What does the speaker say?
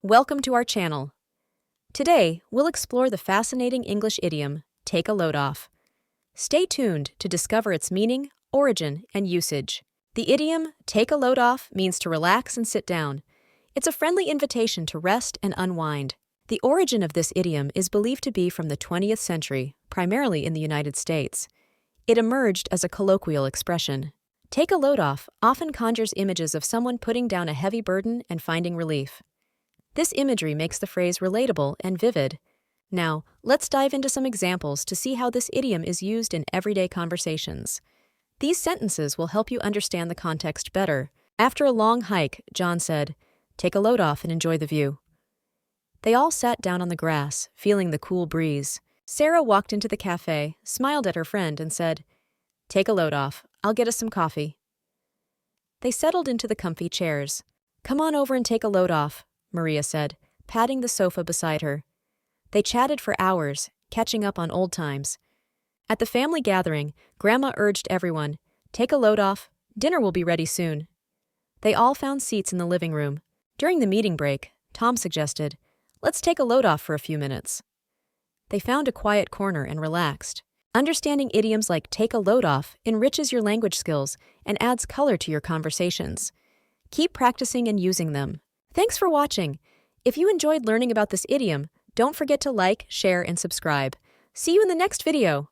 Welcome to our channel. Today, we'll explore the fascinating English idiom, take a load off. Stay tuned to discover its meaning, origin, and usage. The idiom, take a load off, means to relax and sit down. It's a friendly invitation to rest and unwind. The origin of this idiom is believed to be from the 20th century, primarily in the United States. It emerged as a colloquial expression. Take a load off often conjures images of someone putting down a heavy burden and finding relief. This imagery makes the phrase relatable and vivid. Now, let's dive into some examples to see how this idiom is used in everyday conversations. These sentences will help you understand the context better. After a long hike, John said, "Take a load off and enjoy the view." They all sat down on the grass, feeling the cool breeze. Sarah walked into the cafe, smiled at her friend, and said, "Take a load off. I'll get us some coffee." They settled into the comfy chairs. "Come on over and take a load off," Maria said, patting the sofa beside her. They chatted for hours, catching up on old times. At the family gathering, Grandma urged everyone, "Take a load off. Dinner will be ready soon." They all found seats in the living room. During the meeting break, Tom suggested, "Let's take a load off for a few minutes." They found a quiet corner and relaxed. Understanding idioms like take a load off enriches your language skills and adds color to your conversations. Keep practicing and using them. Thanks for watching. If you enjoyed learning about this idiom, don't forget to like, share, and subscribe. See you in the next video.